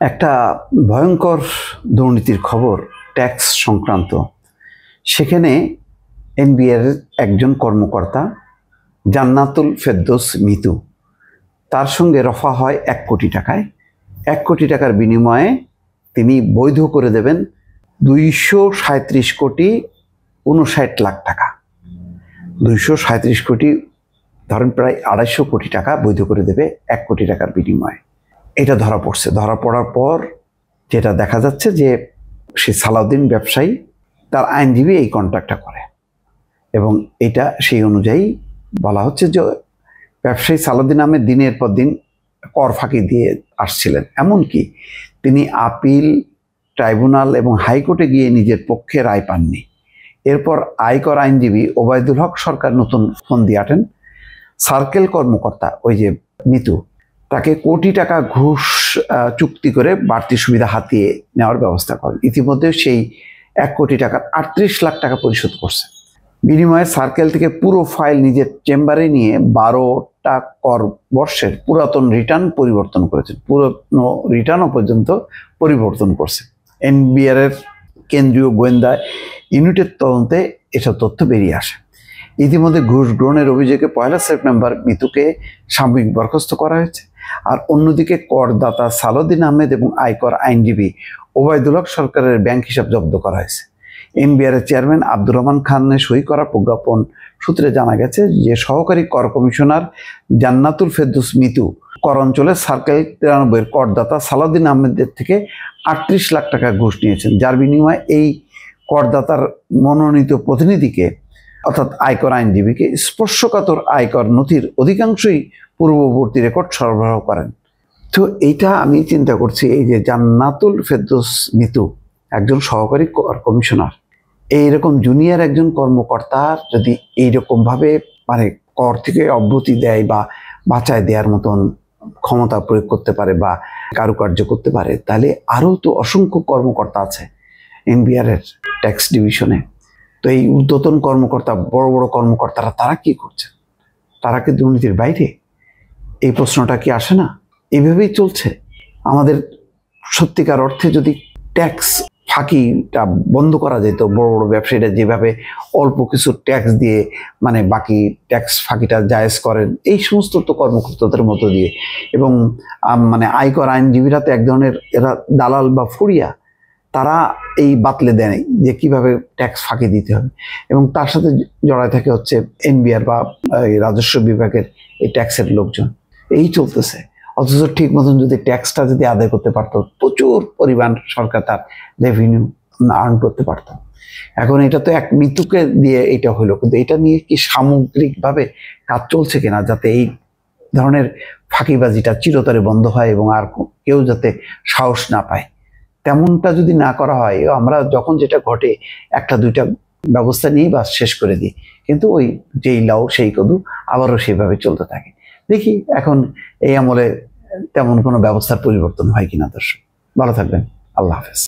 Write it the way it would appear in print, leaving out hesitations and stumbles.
একটা ভয়ঙ্কর দুর্নীতির খবর ট্যাক্স সংক্রান্ত। সেখানে এনবিআর একজন কর্মকর্তা জান্নাতুল ফেরদৌস মিতু, তার সঙ্গে রফা হয় 1 কোটি টাকায়। 1 কোটি টাকার বিনিময়ে তিনি বৈধ করে দেবেন 237 কোটি 59 লাখ টাকা। 237 কোটি ধরেন প্রায় 250 কোটি টাকা বৈধ করে দেবে 1 কোটি টাকার বিনিময়ে। এটা ধরা পড়ছে। ধরা পড়ার পর যেটা দেখা যাচ্ছে যে সে সালাউদ্দিন ব্যবসায়ী, তার আইনজীবী এই কন্ট্রাক্টটা করে এবং এটা সেই অনুযায়ী বলা হচ্ছে যে ব্যবসায়ী সালাউদ্দিন আহমেদ দিনের পর দিন কর ফাঁকি দিয়ে আসছিলেন। এমনকি তিনি আপিল ট্রাইব্যুনাল এবং হাইকোর্টে গিয়ে নিজের পক্ষে রায় পাননি। এরপর আয়কর আইনজীবী ওবায়দুল হক সরকার নতুন ফোন দিয়ে আটেন সার্কেল কর্মকর্তা ওই যে মিতু, তাকে কোটি টাকা ঘুষ চুক্তি করে বাড়তি সুবিধা হাতিয়ে নেওয়ার ব্যবস্থা করেন। ইতিমধ্যে সেই 1 কোটি টাকার 38 লাখ টাকা পরিশোধ করছে। বিনিময়ে সার্কেল থেকে পুরো ফাইল নিজের চেম্বারে নিয়ে 12টা কর বর্ষের পুরাতন রিটার্ন পরিবর্তন করেছেন। পুরনো রিটার্নও পর্যন্ত পরিবর্তন করছে। এনবিআর এর কেন্দ্রীয় গোয়েন্দা ইউনিটের তদন্তে এসব তথ্য বেরিয়ে আসে। ইতিমধ্যে ঘুষ গ্রহণের অভিযোগে 1 সেপ্টেম্বর মিতুকে সাময়িক বরখাস্ত করা হয়েছে। আর অন্যদিকে করদাতা সালাউদ্দিন আহমেদ এবং আয়কর আইনজীবী ওবায়দুল হক সরকারের ব্যাংক হিসাব জব্দ করা হয়েছে। এনবিআর চেয়ারম্যান আব্দুর রহমান খানের সই করা প্রজ্ঞাপন সূত্রে জানা গেছে যে সহকারী কর কমিশনার জান্নাতুল ফেরদৌস মিতু কর অঞ্চলে সার্কেল 93 করদাতা সালাউদ্দিন আহমেদের থেকে 38 লাখ টাকা ঘুষ নিয়েছেন, যার বিনিময়ে এই করদাতার মনোনীত প্রতিনিধিকে অর্থাৎ আয়কর আইনজীবীকে স্পর্শকাতর আয়কর নথির অধিকাংশই পূর্ববর্তী রেকর্ড সরবরাহ করেন। তো এইটা আমি চিন্তা করছি, এই যে জান্নাতুল ফেরদৌস মিতু একজন সহকারী কর কমিশনার, এইরকম জুনিয়র একজন কর্মকর্তার যদি এইরকমভাবে মানে কর থেকে অব্যাহতি দেয় বা বাঁচায় দেওয়ার মতন ক্ষমতা প্রয়োগ করতে পারে বা কারুকার্য করতে পারে, তাহলে আরও তো অসংখ্য কর্মকর্তা আছে এনবিআর এর ট্যাক্স ডিভিশনে। তো এই ঊর্ধ্বতন কর্মকর্তা, বড় বড় কর্মকর্তারা তারা কি করছে? তারা কি দুর্নীতির বাইরে? এই প্রশ্নটা কি আসে না? এইভাবেই চলছে। আমাদের সত্যিকার অর্থে যদি ট্যাক্স ফাঁকিটা বন্ধ করা যেত, বড় বড় ব্যবসায়ীরা যেভাবে অল্প কিছু ট্যাক্স দিয়ে মানে বাকি ট্যাক্স ফাঁকিটা জায়েজ করেন, এই সমস্ত তো কর্মকর্তাদের মতো দিয়ে, এবং মানে আয়কর আইনজীবীরা তো এক ধরনের এরা দালাল বা ফুরিয়া, তারা এই বাতলে দেয় যে কিভাবে ট্যাক্স ফাঁকি দিতে হবে, এবং তার সাথে জড়ায় থাকে হচ্ছে এনবিআর বা রাজস্ব বিভাগের এই ট্যাক্সের লোকজন। এই চলতেছে। অথচ ঠিক মতন যদি ট্যাক্সটা যদি আদায় করতে পারতো, প্রচুর পরিমাণ সরকার তার রেভিনিউ আর্ন করতে পারত। এখন এটা তো এক মিতুকে দিয়ে এটা হলো, কিন্তু এটা নিয়ে কি সামগ্রিকভাবে কাজ চলছে কিনা, যাতে এই ধরনের ফাঁকিবাজিটা চিরতরে বন্ধ হয় এবং আর কেউ যাতে সাহস না পায়, তেমনটা যদি না করা হয়, আমরা যখন যেটা ঘটে 1-2টা ব্যবস্থা নিয়েই বা শেষ করে দিই, কিন্তু ওই যেই লাউ সেই কদু আবারও সেভাবে চলতে থাকে। দেখি এখন এই আমলে তেমন কোনো ব্যবস্থার পরিবর্তন হয় কিনা। দর্শক ভালো থাকবেন, আল্লাহ হাফেজ।